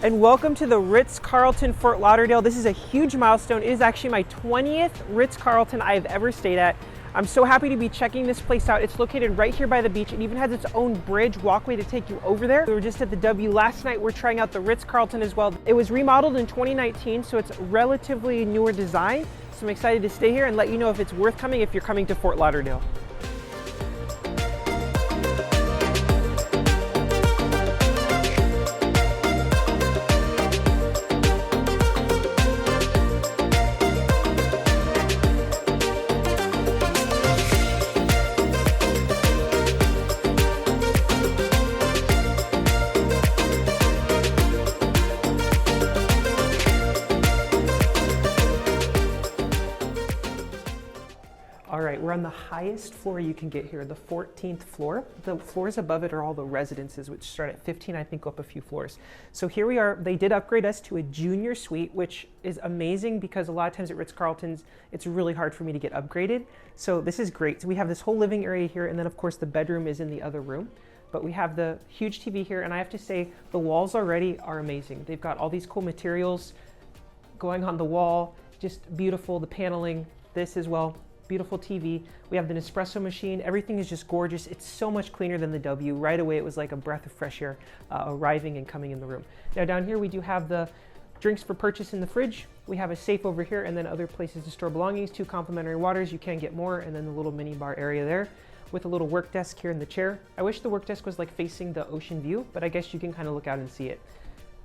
And welcome to the Ritz Carlton Fort Lauderdale. This is a huge milestone. It is actually my 20th Ritz Carlton I have ever stayed at. I'm so happy to be checking this place out. It's located right here by the beach. It even has its own bridge walkway to take you over there. We were just at the W last night. We're trying out the Ritz Carlton as well. It was remodeled in 2019, so it's relatively newer design. So I'm excited to stay here and let you know if it's worth coming if you're coming to Fort Lauderdale. All right, we're on the highest floor you can get here, the 14th floor. The floors above it are all the residences, which start at 15, I think, go up a few floors. So here we are. They did upgrade us to a junior suite, which is amazing because a lot of times at Ritz-Carltons, it's really hard for me to get upgraded. So this is great. So we have this whole living area here, and then of course the bedroom is in the other room. But we have the huge TV here, and I have to say the walls already are amazing. They've got all these cool materials going on the wall, just beautiful, the paneling, this as well. Beautiful TV. We have the Nespresso machine. Everything is just gorgeous. It's so much cleaner than the W. Right away, it was like a breath of fresh air arriving and coming in the room. Now down here, we do have the drinks for purchase in the fridge. We have a safe over here and then other places to store belongings, 2 complimentary waters. You can get more, and then the little mini bar area there with a little work desk here in the chair. I wish the work desk was like facing the ocean view, but I guess you can kind of look out and see it.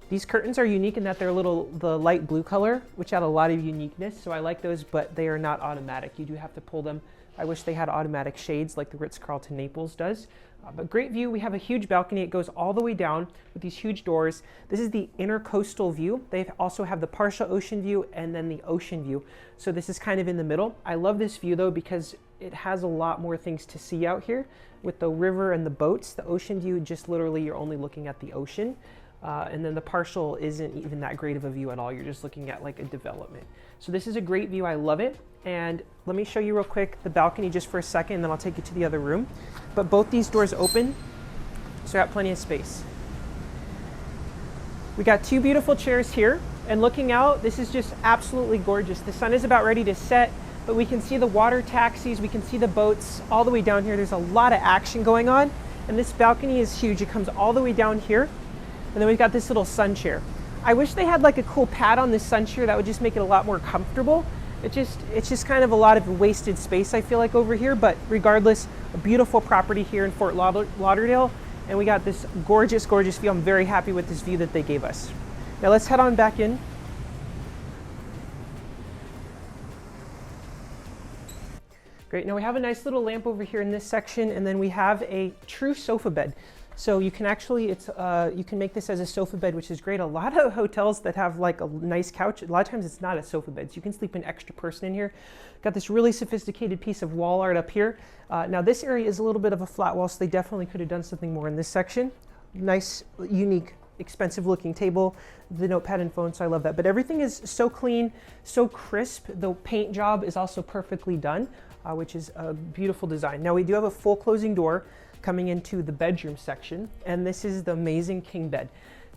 These curtains are unique in that they're the light blue color, which add a lot of uniqueness. So I like those, but they are not automatic. You do have to pull them. I wish they had automatic shades like the Ritz-Carlton Naples does. But great view. We have a huge balcony. It goes all the way down with these huge doors. This is the intercoastal view. They also have the partial ocean view and then the ocean view. So this is kind of in the middle. I love this view though because it has a lot more things to see out here with the river and the boats. The ocean view, just literally you're only looking at the ocean. And then the partial isn't even that great of a view at all. You're just looking at like a development. So this is a great view. I love it. And let me show you real quick the balcony just for a second, and then I'll take you to the other room. But both these doors open, so I got plenty of space. We got 2 beautiful chairs here, and looking out, this is just absolutely gorgeous. The sun is about ready to set, but we can see the water taxis, we can see the boats all the way down here. There's a lot of action going on, and this balcony is huge. It comes all the way down here. And then we've got this little sun chair. I wish they had like a cool pad on this sun chair that would just make it a lot more comfortable. It's just kind of a lot of wasted space, I feel like, over here. But regardless, a beautiful property here in Fort Lauderdale. And we got this gorgeous, gorgeous view. I'm very happy with this view that they gave us. Now let's head on back in. Great, now we have a nice little lamp over here in this section, and then we have a true sofa bed. So you can actually, you can make this as a sofa bed, which is great. A lot of hotels that have like a nice couch, a lot of times it's not a sofa bed. So you can sleep an extra person in here. Got this really sophisticated piece of wall art up here. Now this area is a little bit of a flat wall, so they definitely could have done something more in this section. Nice, unique, expensive looking table, the notepad and phone, so I love that. But everything is so clean, so crisp. The paint job is also perfectly done, which is a beautiful design. Now we do have a full closing door coming into the bedroom section, and this is the amazing king bed.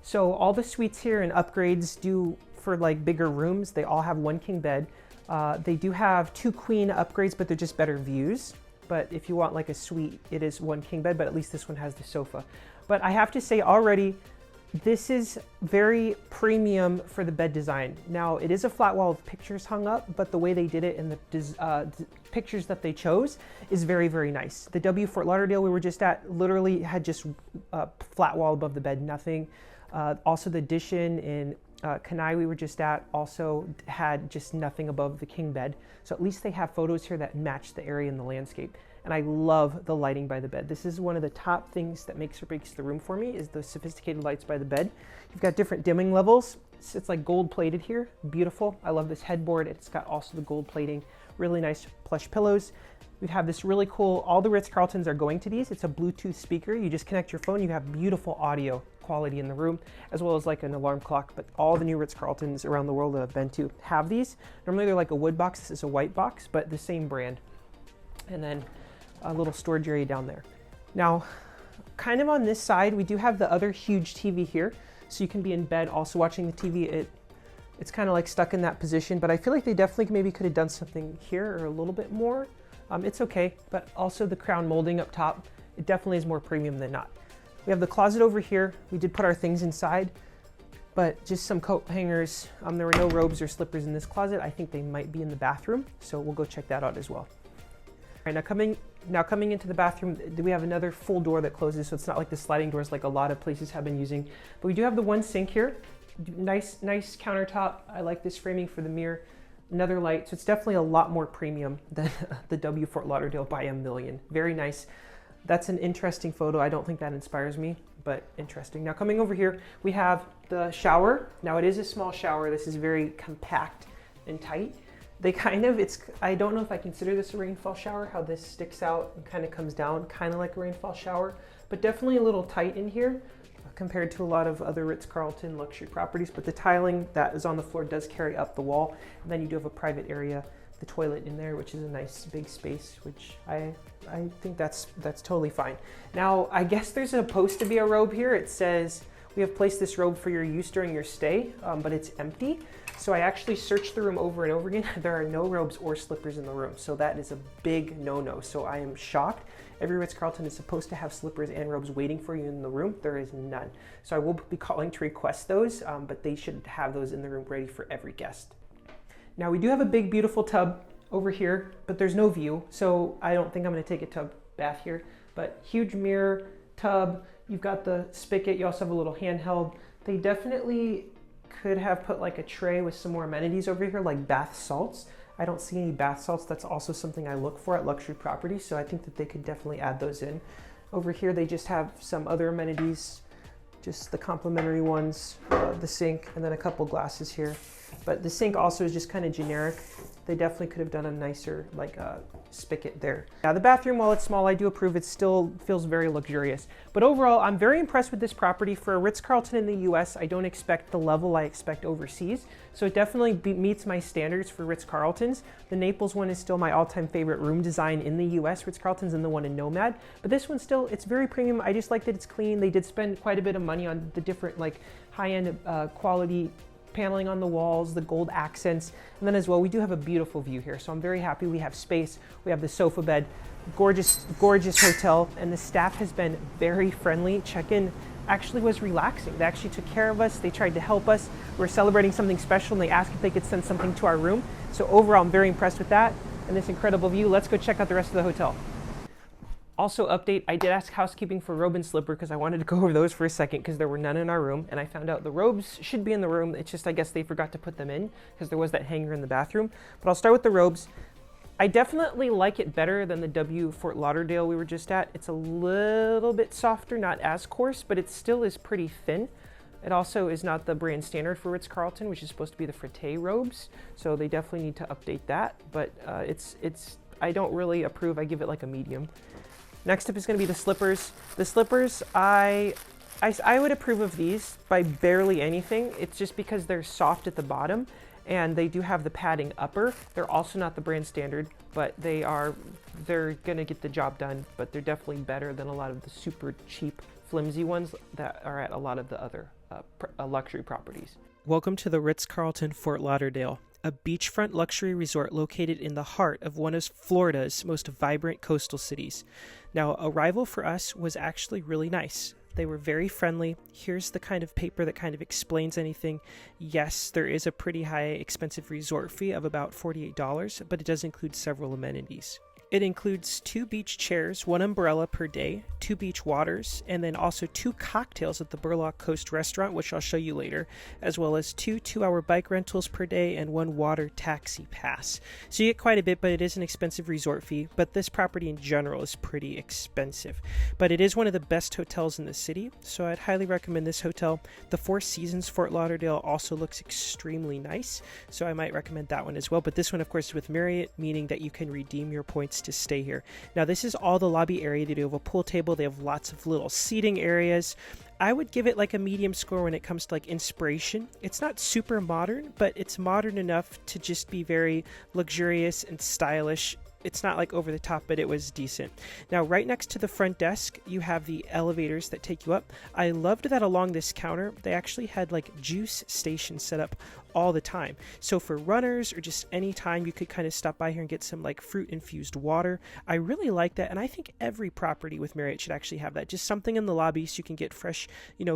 So all the suites here and upgrades do for like bigger rooms, they all have 1 king bed. They do have 2 queen upgrades, but they're just better views. But if you want like a suite, it is 1 king bed, but at least this one has the sofa. But I have to say already, this is very premium for the bed design. Now, it is a flat wall with pictures hung up, but the way they did it and the pictures that they chose is very, very nice. The W Fort Lauderdale we were just at literally had just a flat wall above the bed, nothing. Also the Edition in Kenai we were just at also had just nothing above the king bed. So at least they have photos here that match the area and the landscape. And I love the lighting by the bed. This is one of the top things that makes or breaks the room for me, is the sophisticated lights by the bed. You've got different dimming levels. It's like gold plated here, beautiful. I love this headboard. It's got also the gold plating, really nice plush pillows. We have this really cool, all the Ritz-Carltons are going to these. It's a Bluetooth speaker. You just connect your phone, you have beautiful audio quality in the room, as well as like an alarm clock. But all the new Ritz-Carltons around the world that I've been to have these. Normally they're like a wood box, this is a white box, but the same brand. And then a little storage area down there. Now, kind of on this side, we do have the other huge TV here. so you can be in bed also watching the TV. It's kind of like stuck in that position, but I feel like they definitely maybe could have done something here or a little bit more. It's okay, but also the crown molding up top, it definitely is more premium than not. We have the closet over here. We did put our things inside, but just some coat hangers. There were no robes or slippers in this closet. I think they might be in the bathroom, so we'll go check that out as well. All right, now coming into the bathroom, we have another full door that closes, so it's not like the sliding doors like a lot of places have been using. But we do have the one sink here. Nice countertop. I like this framing for the mirror. Another light, so it's definitely a lot more premium than the W Fort Lauderdale by a million. Very nice. That's an interesting photo. I don't think that inspires me, but interesting. Now coming over here, we have the shower. Now it is a small shower. This is very compact and tight. I don't know if I consider this a rainfall shower, how this sticks out and kind of comes down, kind of like a rainfall shower, but definitely a little tight in here compared to a lot of other Ritz Carlton luxury properties. But the tiling that is on the floor does carry up the wall. And then you do have a private area, the toilet in there, which is a nice big space, which I think that's totally fine. Now, I guess there's supposed to be a robe here. It says, we have placed this robe for your use during your stay, but it's empty. So I actually searched the room over and over again. There are no robes or slippers in the room. So that is a big no-no. So I am shocked. Every Ritz Carlton is supposed to have slippers and robes waiting for you in the room. There is none. So I will be calling to request those, but they should have those in the room ready for every guest. Now we do have a big, beautiful tub over here, but there's no view. So I don't think I'm gonna take a tub bath here, but huge mirror, tub. You've got the spigot. You also have a little handheld. They definitely could have put like a tray with some more amenities over here, like bath salts. I don't see any bath salts. That's also something I look for at luxury properties, so I think that they could definitely add those in. Over here, they just have some other amenities, just the complimentary ones, the sink, and then a couple glasses here. But the sink also is just kind of generic. They definitely could have done a nicer spigot there. Now the bathroom, while it's small, I do approve. It still feels very luxurious. But overall, I'm very impressed with this property. For a Ritz Carlton in the US, I don't expect the level I expect overseas. So it definitely meets my standards for Ritz Carltons. The Naples one is still my all-time favorite room design in the US Ritz Carltons, and the one in Nomad. But this one still, it's very premium. I just like that it's clean. They did spend quite a bit of money on the different high-end quality paneling on the walls, the gold accents, and then as well, we do have a beautiful view here. So I'm very happy. We have space. We have the sofa bed, gorgeous hotel, and the staff has been very friendly. Check-in actually was relaxing. They actually took care of us. They tried to help us. We were celebrating something special, and they asked if they could send something to our room. So overall, I'm very impressed with that and this incredible view. Let's go check out the rest of the hotel. Also update, I did ask housekeeping for robe and slipper because I wanted to go over those for a second because there were none in our room, and I found out the robes should be in the room. It's just I guess they forgot to put them in because there was that hanger in the bathroom. But I'll start with the robes. I definitely like it better than the W Fort Lauderdale we were just at. It's a little bit softer, not as coarse, but it still is pretty thin. It also is not the brand standard for Ritz Carlton, which is supposed to be the frette robes. So they definitely need to update that, but I don't really approve. I give it like a medium. Next up is going to be the slippers. The slippers, I would approve of these by barely anything. It's just because they're soft at the bottom and they do have the padding upper. They're also not the brand standard, but they're going to get the job done, but they're definitely better than a lot of the super cheap, flimsy ones that are at a lot of the other luxury properties. Welcome to the Ritz Carlton Fort Lauderdale, a beachfront luxury resort located in the heart of one of Florida's most vibrant coastal cities. Now, arrival for us was actually really nice. They were very friendly. Here's the kind of paper that kind of explains anything. Yes, there is a pretty high expensive resort fee of about $48, but it does include several amenities. It includes 2 beach chairs, 1 umbrella per day, 2 beach waters, and then also 2 cocktails at the Burlock Coast restaurant, which I'll show you later, as well as 2 2-hour bike rentals per day and 1 water taxi pass. So you get quite a bit, but it is an expensive resort fee, but this property in general is pretty expensive. But it is one of the best hotels in the city, so I'd highly recommend this hotel. The Four Seasons Fort Lauderdale also looks extremely nice, so I might recommend that one as well. But this one, of course, is with Marriott, meaning that you can redeem your points to stay here. Now, this is all the lobby area. They do have a pool table. They have lots of little seating areas. I would give it like a medium score when it comes to like inspiration. It's not super modern, but it's modern enough to just be very luxurious and stylish it's not like over the top, but it was decent. Now, right next to the front desk, you have the elevators that take you up. I loved that along this counter, they actually had like juice stations set up all the time. So for runners or just any time, you could kind of stop by here and get some like fruit infused water. I really like that. And I think every property with Marriott should actually have that. Just something in the lobby so you can get fresh,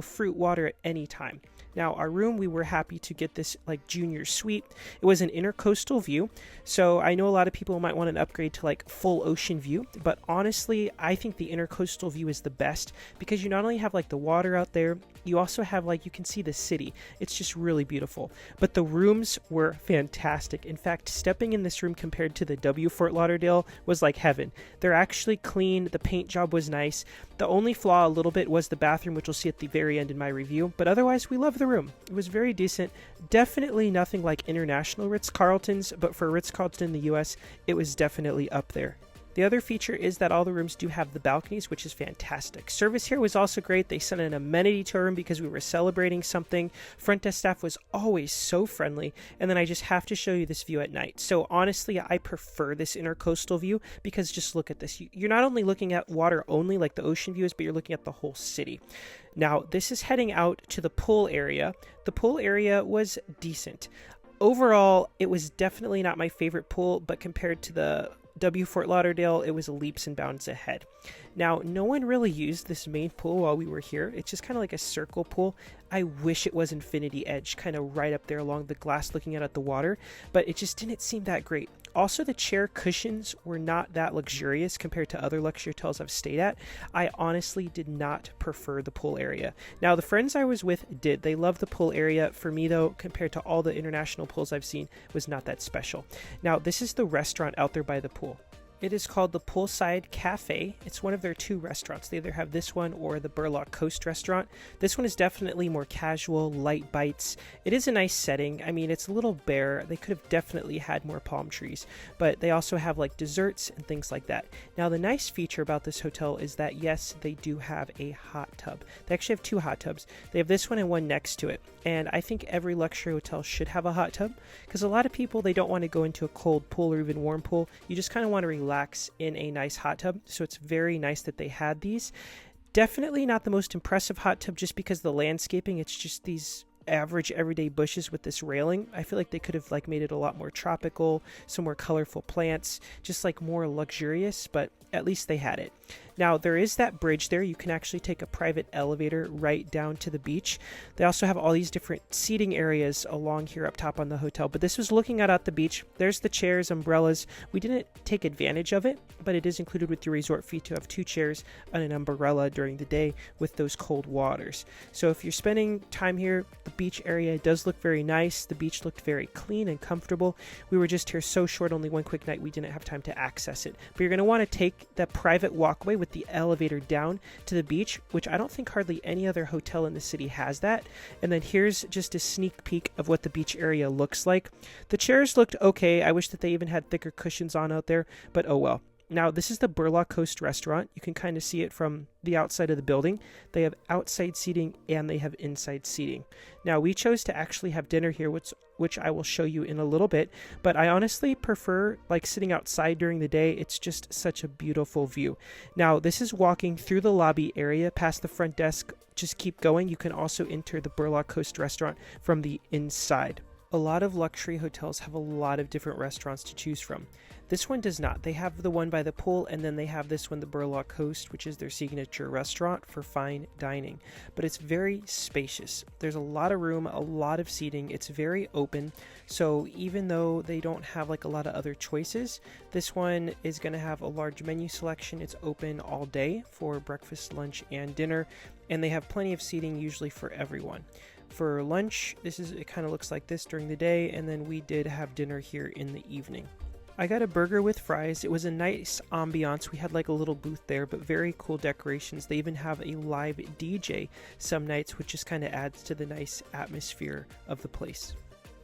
fruit water at any time. Now, our room, we were happy to get this like junior suite. It was an intercoastal view. So I know a lot of people might want an upgrade to like full ocean view, but honestly, I think the intercoastal view is the best because you not only have like the water out there, you also have like, you can see the city. It's just really beautiful. But the rooms were fantastic. In fact, stepping in this room compared to the W Fort Lauderdale was like heaven. They're actually clean. The paint job was nice. The only flaw a little bit was the bathroom, which you'll see at the very end in my review. But otherwise, we love the room. It was very decent. Definitely nothing like international Ritz Carltons, but for Ritz Carlton in the US, it was definitely up there. The other feature is that all the rooms do have the balconies, which is fantastic. Service here was also great. They sent an amenity to our room because we were celebrating something. Front desk staff was always so friendly. And then I just have to show you this view at night. So honestly, I prefer this intercoastal view because just look at this. You're not only looking at water only like the ocean view is, but you're looking at the whole city. Now, this is heading out to the pool area. The pool area was decent. Overall, it was definitely not my favorite pool, but compared to the W Fort Lauderdale, it was leaps and bounds ahead. Now, no one really used this main pool while we were here. It's just kind of like a circle pool. I wish it was infinity edge, kind of right up there along the glass looking out at the water, but it just didn't seem that great. Also, the chair cushions were not that luxurious compared to other luxury hotels I've stayed at. I honestly did not prefer the pool area. Now, the friends I was with did. They loved the pool area. For me, though, compared to all the international pools I've seen, was not that special. Now, this is the restaurant out there by the pool. It is called the Poolside Cafe. It's one of their two restaurants. They either have this one or the Burlock Coast restaurant. This one is definitely more casual, light bites. It is a nice setting. I mean, it's a little bare. They could have definitely had more palm trees, but they also have like desserts and things like that. Now, the nice feature about this hotel is that, yes, they do have a hot tub. They actually have two hot tubs. They have this one and one next to it. And I think every luxury hotel should have a hot tub because a lot of people, they don't want to go into a cold pool or even warm pool. You just kind of want to relax in a nice hot tub. So it's very nice that they had these. Definitely not the most impressive hot tub just because the landscaping, it's just these average everyday bushes with this railing. I feel like they could have like made it a lot more tropical, some more colorful plants, just like more luxurious, but at least they had it. Now, there is that bridge there. You can actually take a private elevator right down to the beach. They also have all these different seating areas along here up top on the hotel, but this was looking out at the beach. There's the chairs, umbrellas. We didn't take advantage of it, but it is included with your resort fee to have two chairs and an umbrella during the day with those cold waters. So if you're spending time here, the beach area does look very nice. The beach looked very clean and comfortable. We were just here so short, only one quick night, we didn't have time to access it. But you're going to want to take that private walkway with the elevator down to the beach, which I don't think hardly any other hotel in the city has that. And then here's just a sneak peek of what the beach area looks like. The chairs looked okay. I wish that they even had thicker cushions on out there, but oh well. Now, this is the Burlock Coast restaurant. You can kind of see it from the outside of the building. They have outside seating and they have inside seating. Now, we chose to actually have dinner here, which I will show you in a little bit, but I honestly prefer like sitting outside during the day. It's just such a beautiful view. Now, this is walking through the lobby area past the front desk. Just keep going. You can also enter the Burlock Coast restaurant from the inside. A lot of luxury hotels have a lot of different restaurants to choose from. This one does not. They have the one by the pool, and then they have this one, the Burlock Coast, which is their signature restaurant for fine dining. But it's very spacious. There's a lot of room, a lot of seating. It's very open. So even though they don't have like a lot of other choices, this one is going to have a large menu selection. It's open all day for breakfast, lunch, and dinner. And they have plenty of seating usually for everyone. For lunch, it kind of looks like this during the day, and then we did have dinner here in the evening. I got a burger with fries. It was a nice ambiance. We had like a little booth there, but very cool decorations. They even have a live DJ some nights, which just kind of adds to the nice atmosphere of the place.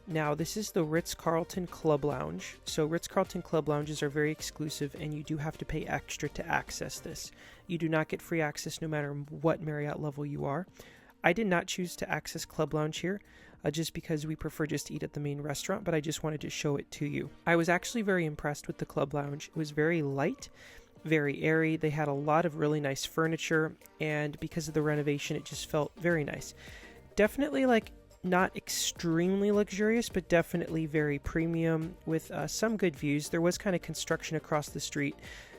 Now, this is the Ritz Carlton Club Lounge. So Ritz Carlton Club Lounges are very exclusive, and you do have to pay extra to access this. You do not get free access no matter what Marriott level you are. I did not choose to access Club Lounge here. just because we prefer just to eat at the main restaurant, but I just wanted to show it to you. I was actually very impressed with the club lounge. It was very light, very airy. They had a lot of really nice furniture, and because of the renovation, it just felt very nice. Definitely like not extremely luxurious, but definitely very premium with some good views. There was kind of construction across the street,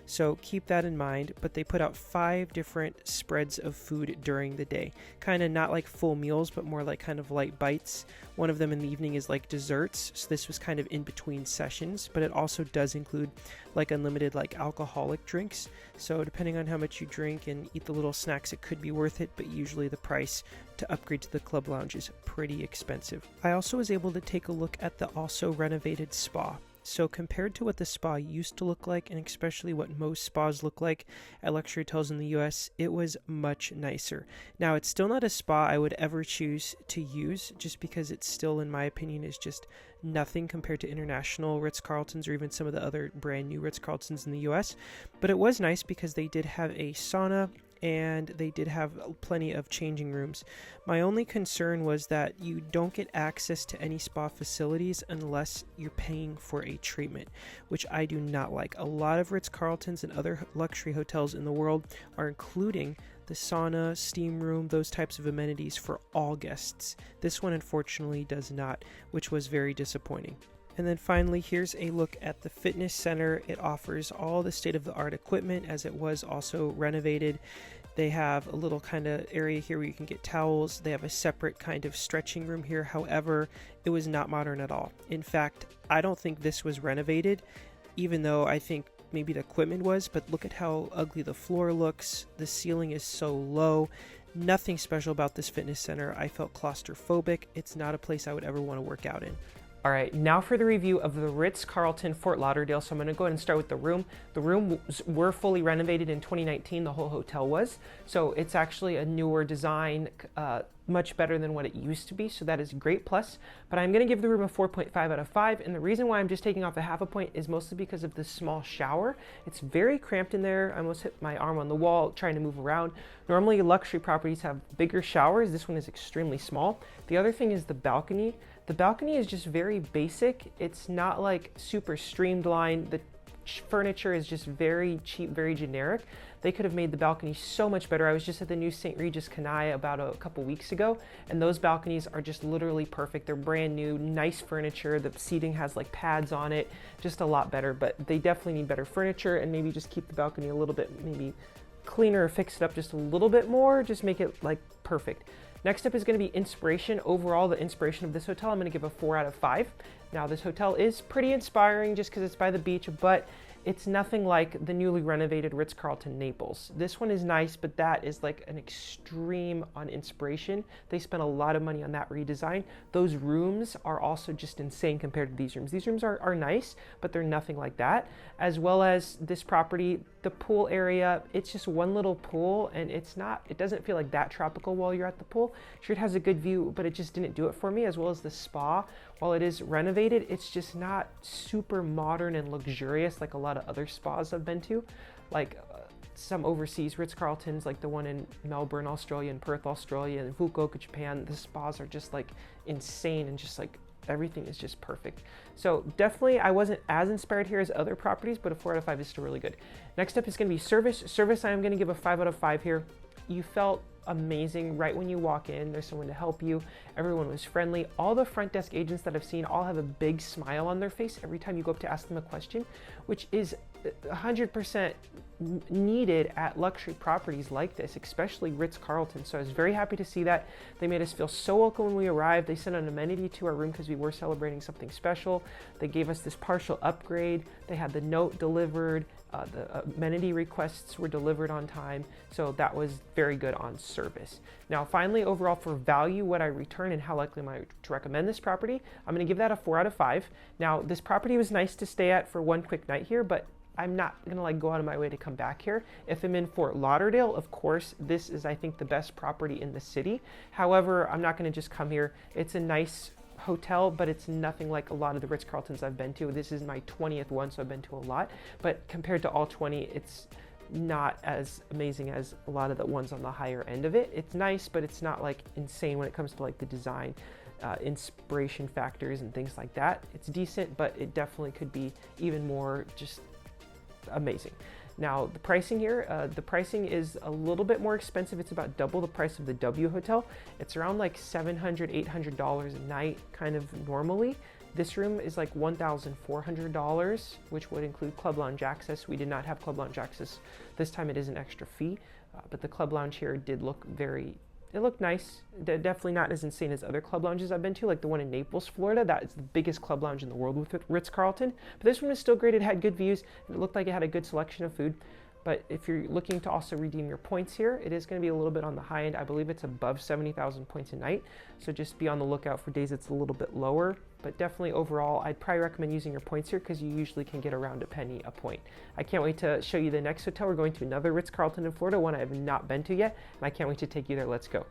so keep that in mind. But they put out 5 different spreads of food during the day. Kind of not like full meals, but more like kind of light bites. One of them in the evening is like desserts. So this was kind of in between sessions, but it also does include like unlimited like alcoholic drinks. So depending on how much you drink and eat the little snacks, it could be worth it, but usually the price to upgrade to the club lounge is pretty expensive. I also was able to take a look at the also renovated spa. So compared to what the spa used to look like, and especially what most spas look like at luxury hotels in the US, it was much nicer. Now, it's still not a spa I would ever choose to use, just because it's still, in my opinion, is just nothing compared to international Ritz Carltons or even some of the other brand new Ritz Carltons in the US. But it was nice because they did have a sauna, and they did have plenty of changing rooms. My only concern was that you don't get access to any spa facilities unless you're paying for a treatment, which I do not like. A lot of Ritz-Carltons and other luxury hotels in the world are including the sauna, steam room, those types of amenities for all guests. This one unfortunately does not, which was very disappointing. And then finally, here's a look at the fitness center. It offers all the state-of-the-art equipment, as it was also renovated. They have a little kind of area here where you can get towels. They have a separate kind of stretching room here. However, it was not modern at all. In fact, I don't think this was renovated, even though I think maybe the equipment was, but look at how ugly the floor looks. The ceiling is so low. Nothing special about this fitness center. I felt claustrophobic. It's not a place I would ever want to work out in. All right, now for the review of the Ritz Carlton Fort Lauderdale. So I'm gonna go ahead and start with the room. The rooms were fully renovated in 2019, the whole hotel was. So it's actually a newer design, much better than what it used to be. So that is a great plus, but I'm gonna give the room a 4.5 out of 5. And the reason why I'm just taking off a half a point is mostly because of the small shower. It's very cramped in there. I almost hit my arm on the wall trying to move around. Normally luxury properties have bigger showers. This one is extremely small. The other thing is the balcony. The balcony is just very basic. It's not like super streamlined. The furniture is just very cheap, very generic. They could have made the balcony so much better. I was just at the new St. Regis Kenai about a couple weeks ago, and those balconies are just literally perfect. They're brand new, nice furniture. The seating has like pads on it, just a lot better, but they definitely need better furniture, and maybe just keep the balcony a little bit maybe cleaner or fix it up just a little bit more, just make it like perfect. Next up is going to be inspiration. Overall, the inspiration of this hotel, I'm going to give a 4 out of 5. Now, this hotel is pretty inspiring just because it's by the beach, but it's nothing like the newly renovated Ritz Carlton Naples. This one is nice, but that is like an extreme on inspiration. They spent a lot of money on that redesign. Those rooms are also just insane compared to these rooms. These rooms are nice, but they're nothing like that. As well as this property, the pool area, it's just one little pool, and it doesn't feel like that tropical while you're at the pool. Sure, it has a good view, but it just didn't do it for me. As well as the spa, while it is renovated, it's just not super modern and luxurious like a lot of other spas I've been to, like some overseas Ritz-Carltons, like the one in Melbourne, Australia, and Perth, Australia, and Fukuoka, Japan. The spas are just like insane, and just like everything is just perfect. So definitely I wasn't as inspired here as other properties, but a 4 out of 5 is still really good. Next up is going to be service. Service, I am going to give a 5 out of 5 here. You felt amazing right when you walk in. There's someone to help you. Everyone was friendly. All the front desk agents that I've seen all have a big smile on their face every time you go up to ask them a question, which is 100% needed at luxury properties like this, especially Ritz-Carlton. So I was very happy to see that. They made us feel so welcome when we arrived. They sent an amenity to our room because we were celebrating something special. They gave us this partial upgrade. They had the note delivered. The amenity requests were delivered on time. So that was very good on service. Now, finally, overall for value, what I return and how likely am I to recommend this property, I'm going to give that a 4 out of 5. Now, this property was nice to stay at for one quick night here, but I'm not going to like go out of my way to come back here. If I'm in Fort Lauderdale, of course, this is, I think, the best property in the city. However, I'm not going to just come here. It's a nice hotel, but it's nothing like a lot of the Ritz-Carltons I've been to. This is my 20th one, so I've been to a lot. But compared to all 20, it's not as amazing as a lot of the ones on the higher end of it. It's nice, but it's not like insane when it comes to like the design, inspiration factors and things like that. It's decent, but it definitely could be even more just amazing. Now the pricing here, the pricing is a little bit more expensive. It's about double the price of the W Hotel. It's around like $700, $800 a night kind of normally. This room is like $1,400, which would include club lounge access. We did not have club lounge access. This time it is an extra fee, but the club lounge here did look it looked nice. Definitely not as insane as other club lounges I've been to, like the one in Naples, Florida. That is the biggest club lounge in the world with Ritz Carlton. But this one is still great. It had good views, and it looked like it had a good selection of food. But if you're looking to also redeem your points here, it is going to be a little bit on the high end. I believe it's above 70,000 points a night. So just be on the lookout for days it's a little bit lower. But definitely overall, I'd probably recommend using your points here because you usually can get around a penny a point. I can't wait to show you the next hotel. We're going to another Ritz Carlton in Florida, one I have not been to yet, and I can't wait to take you there. Let's go.